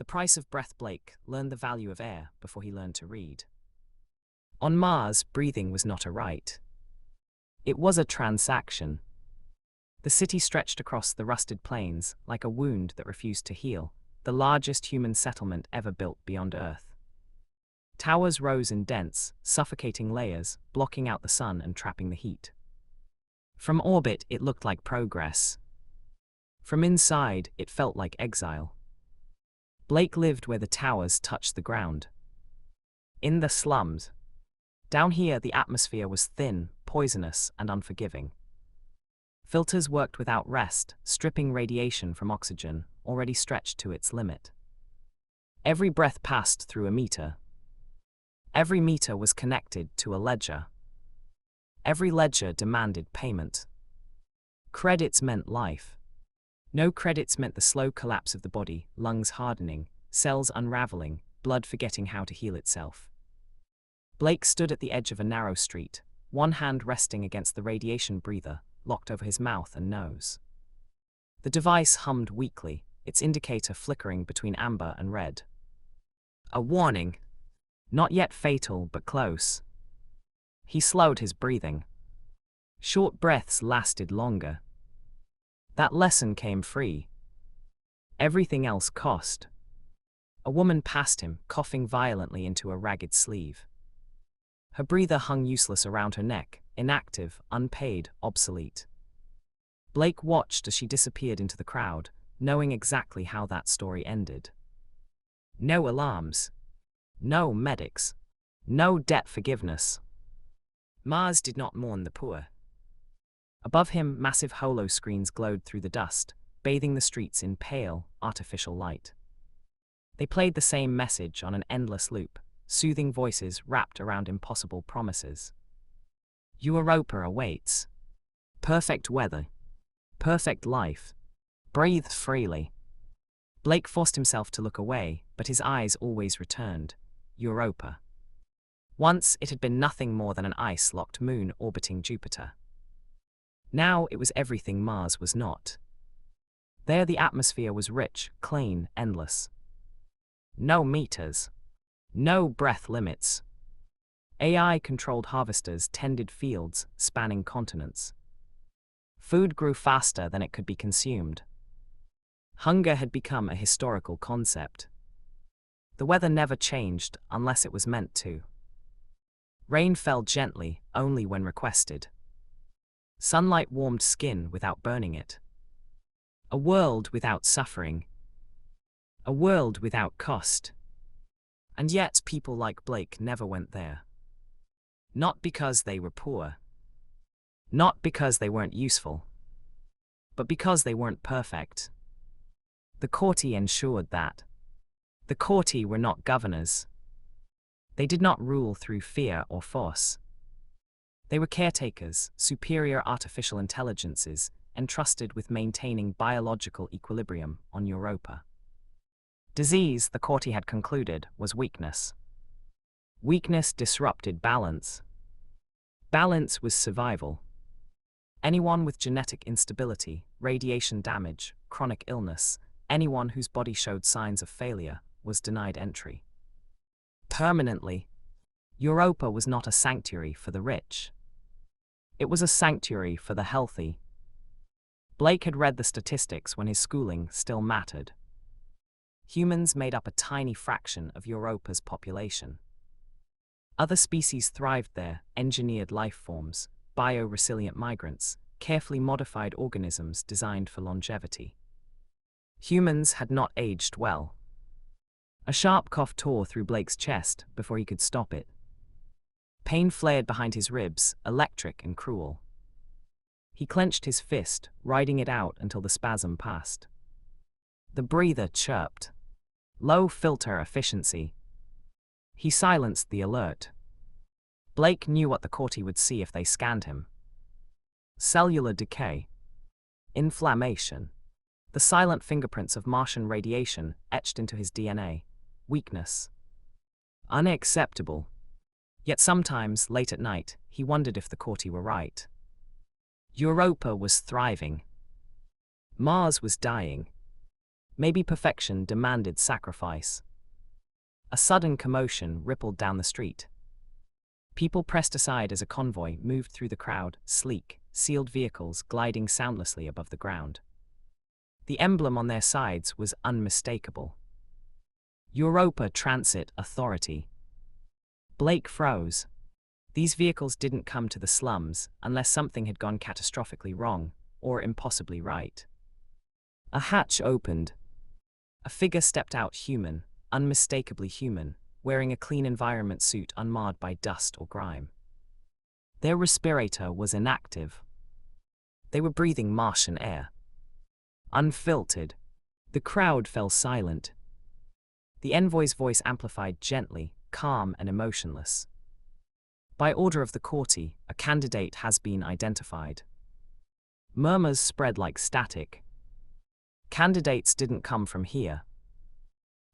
The price of breath. Blake learned the value of air before he learned to read. On Mars, breathing was not a right. It was a transaction. The city stretched across the rusted plains like a wound that refused to heal, the largest human settlement ever built beyond Earth. Towers rose in dense, suffocating layers, blocking out the sun and trapping the heat. From orbit, it looked like progress. From inside, it felt like exile. Blake lived where the towers touched the ground. In the slums. Down here, the atmosphere was thin, poisonous, and unforgiving. Filters worked without rest, stripping radiation from oxygen, already stretched to its limit. Every breath passed through a meter. Every meter was connected to a ledger. Every ledger demanded payment. Credits meant life. No credits meant the slow collapse of the body, lungs hardening, cells unraveling, blood forgetting how to heal itself. Blake stood at the edge of a narrow street, one hand resting against the radiation breather, locked over his mouth and nose. The device hummed weakly, its indicator flickering between amber and red. A warning. Not yet fatal, but close. He slowed his breathing. Short breaths lasted longer. That lesson came free. Everything else cost. A woman passed him, coughing violently into a ragged sleeve. Her breather hung useless around her neck, inactive, unpaid, obsolete. Blake watched as she disappeared into the crowd, knowing exactly how that story ended. No alarms. No medics. No debt forgiveness. Mars did not mourn the poor. Above him, massive holo screens glowed through the dust, bathing the streets in pale, artificial light. They played the same message on an endless loop, soothing voices wrapped around impossible promises. Europa awaits. Perfect weather. Perfect life. Breathe freely. Blake forced himself to look away, but his eyes always returned. Europa. Once it had been nothing more than an ice-locked moon orbiting Jupiter. Now it was everything Mars was not. There the atmosphere was rich, clean, endless. No meters. No breath limits. AI-controlled harvesters tended fields, spanning continents. Food grew faster than it could be consumed. Hunger had become a historical concept. The weather never changed unless it was meant to. Rain fell gently, only when requested. Sunlight warmed skin without burning it. A world without suffering. A world without cost. And yet people like Blake never went there. Not because they were poor. Not because they weren't useful. But because they weren't perfect. The courtiers ensured that. The courtiers were not governors. They did not rule through fear or force. They were caretakers, superior artificial intelligences, entrusted with maintaining biological equilibrium on Europa. Disease, the courtier had concluded, was weakness. Weakness disrupted balance. Balance was survival. Anyone with genetic instability, radiation damage, chronic illness, anyone whose body showed signs of failure, was denied entry. Permanently. Europa was not a sanctuary for the rich. It was a sanctuary for the healthy. Blake had read the statistics when his schooling still mattered. Humans made up a tiny fraction of Europa's population. Other species thrived there, engineered life forms, bio-resilient migrants, carefully modified organisms designed for longevity. Humans had not aged well. A sharp cough tore through Blake's chest before he could stop it. Pain flared behind his ribs, electric and cruel. He clenched his fist, riding it out until the spasm passed. The breather chirped. Low filter efficiency. He silenced the alert. Blake knew what the courtier would see if they scanned him. Cellular decay. Inflammation. The silent fingerprints of Martian radiation etched into his DNA. Weakness. Unacceptable. Yet sometimes, late at night, he wondered if the courtier were right. Europa was thriving. Mars was dying. Maybe perfection demanded sacrifice. A sudden commotion rippled down the street. People pressed aside as a convoy moved through the crowd, sleek, sealed vehicles gliding soundlessly above the ground. The emblem on their sides was unmistakable. Europa Transit Authority. Blake froze. These vehicles didn't come to the slums unless something had gone catastrophically wrong, or impossibly right. A hatch opened. A figure stepped out, human, unmistakably human, wearing a clean environment suit unmarred by dust or grime. Their respirator was inactive. They were breathing Martian air. Unfiltered. The crowd fell silent. The envoy's voice amplified gently, calm and emotionless. By order of the courtier, a candidate has been identified. Murmurs spread like static. Candidates didn't come from here.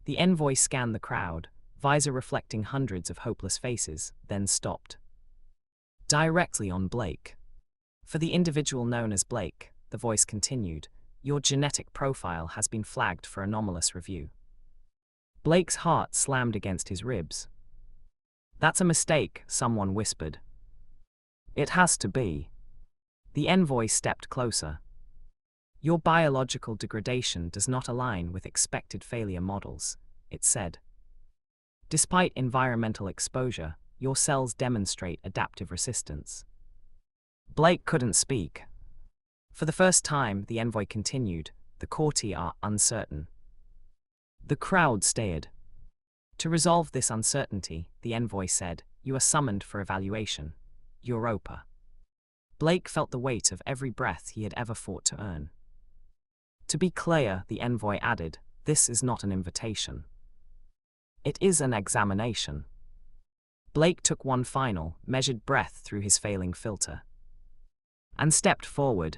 The envoy scanned the crowd, visor reflecting hundreds of hopeless faces, then stopped. Directly on Blake. For the individual known as Blake, the voice continued, your genetic profile has been flagged for anomalous review. Blake's heart slammed against his ribs. That's a mistake, someone whispered. It has to be. The envoy stepped closer. Your biological degradation does not align with expected failure models, it said. Despite environmental exposure, your cells demonstrate adaptive resistance. Blake couldn't speak. For the first time, the envoy continued, the courtier are uncertain. The crowd stared. To resolve this uncertainty, the envoy said, you are summoned for evaluation. Europa. Blake felt the weight of every breath he had ever fought to earn. To be clear, the envoy added, this is not an invitation. It is an examination. Blake took one final, measured breath through his failing filter. And stepped forward.